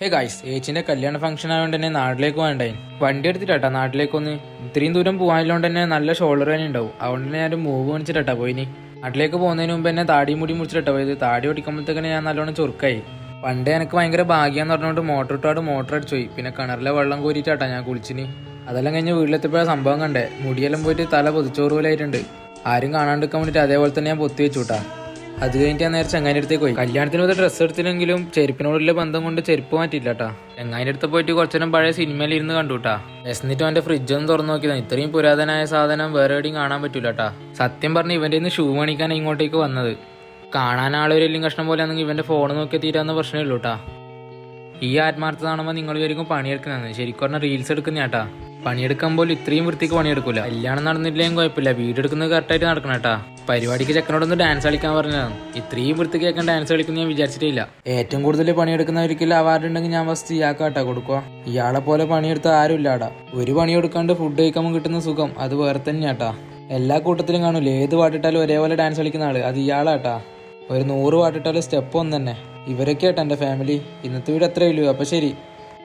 Hey guys, ഏച്ചിന്റെ കല്യാണ function ആയതുകൊണ്ട് തന്നെ നാട്ടിലേക്ക് വേണ്ടേ വണ്ടി എടുത്തിട്ടാ നാട്ടിലേക്കൊന്ന് ഇത്രയും ദൂരം പോകാനുള്ളതുകൊണ്ട് തന്നെ നല്ല ഷോൾഡർ തന്നെ ഉണ്ടാവും. അതുകൊണ്ട് തന്നെ ഞാൻ മൂവ് കാണിച്ചിട്ടാ പോയിനി. നാട്ടിലേക്ക് പോകുന്നതിന് മുമ്പ് തന്നെ താടി മുടി മുടിച്ചിട്ടാ പോയത്. താടി ഓടിക്കുമ്പോഴത്തേക്കാണ് ഞാൻ നല്ലോണം ചുരുക്കായി. പണ്ട് എനിക്ക് ഭയങ്കര ഭാഗ്യാന്ന് പറഞ്ഞുകൊണ്ട് മോട്ടർ ഇട്ടാട് മോട്ടർ അടിച്ചു പോയി. പിന്നെ കിണറിലെ വെള്ളം കോരിട്ടാട്ടാ ഞാൻ കുളിച്ചിന്. അതെല്ലാം കഴിഞ്ഞ് വീട്ടിലെത്തിയപ്പോഴാ സംഭവം കണ്ടേ. മുടിയെല്ലാം പോയിട്ട് തല പൊതിച്ചോറ് പോലെ ആയിട്ടുണ്ട്. ആരും കാണാണ്ടിരിക്കാൻ വേണ്ടിയിട്ട് അതേപോലെ തന്നെ ഞാൻ പൊത്തി വെച്ചുട്ടാ. അത് കഴിഞ്ഞിട്ട് ഞാൻ നേരെ ചങ്ങാൻ്റെ അടുത്തേക്ക് പോയി. കല്യാണത്തിന് പോയി ഡ്രസ്സ് എടുത്തില്ലെങ്കിലും ചെരുപ്പിനോടുള്ള ബന്ധം കൊണ്ട് ചെരുപ്പ് മാറ്റിയില്ല കേട്ടാ. ചങ്ങാൻ്റെ അടുത്ത് പോയിട്ട് കുറച്ചേരം പഴയ സിനിമയിൽ ഇരുന്ന് കണ്ടുട്ടാ. എന്നിട്ടും അവന്റെ ഫ്രിഡ്ജൊന്നും തുറന്നു നോക്കിയതാണ്. ഇത്രയും പുരാതനായ സാധനം വേറെ എവിടെയും കാണാൻ പറ്റൂല കേട്ടാ. സത്യം പറഞ്ഞ് ഇവന്റെ ഇന്ന് ഷൂ മേടിക്കാൻ ഇങ്ങോട്ടേക്ക് വന്നത്. കാണാൻ ആളൊരു വലിയ കഷ്ണം പോലെ ആണെങ്കിൽ ഇവന്റെ ഫോൺ നോക്കിയാൽ തീരാവുന്ന പ്രശ്നമേ ഉള്ളൂ കേട്ടാ. ഈ ആത്മാർത്ഥത കാണുമ്പോൾ നിങ്ങൾ വിചാരിക്കും പണിയെടുക്കുന്നതാണ്. ശരിക്കും പറഞ്ഞാൽ റീൽസ് എടുക്കുന്ന കേട്ടാ. പണിയെടുക്കുമ്പോൾ ഇത്രയും വൃത്തിക്ക് പണിയെടുക്കൂല. കല്യാണം നടന്നിട്ടില്ലെങ്കിൽ കുഴപ്പമില്ല, വീട് എടുക്കുന്നത് കറക്റ്റായിട്ട് നടക്കണം കേട്ടാ. പരിപാടിക്ക് ചെക്കനോടൊന്ന് ഡാൻസ് കളിക്കാൻ പറഞ്ഞതാണ്. ഇത്രയും വൃത്തിക്ക് കേൾക്കാൻ ഡാൻസ് കളിക്കുന്ന ഞാൻ വിചാരിച്ചിട്ടില്ല. ഏറ്റവും കൂടുതൽ പണിയെടുക്കുന്നവർക്കില്ല അവാർഡ് ഉണ്ടെങ്കിൽ ഞാൻ ഫസ്റ്റ് ഇയാൾക്കാട്ടാ കൊടുക്കുക. ഇയാളെ പോലെ പണിയെടുത്ത ആരും ഇല്ലാടാ. ഒരു പണിയെടുക്കാണ്ട് ഫുഡ് കഴിക്കുമ്പോൾ കിട്ടുന്ന സുഖം അത് വേറെ തന്നെയാട്ടാ. എല്ലാ കൂട്ടത്തിലും കാണൂല, ഏത് പാട്ടിട്ടാലും ഒരേപോലെ ഡാൻസ് കളിക്കുന്ന ആള് അത് ഇയാളാട്ടാ. ഒരു 100 പാട്ടിട്ടാലും സ്റ്റെപ്പ് ഒന്ന് തന്നെ. ഇവരൊക്കെ ആട്ടാ എൻ്റെ ഫാമിലി. ഇന്നത്തെ വീട് അത്രയേ ഉള്ളൂ. അപ്പം ശരി.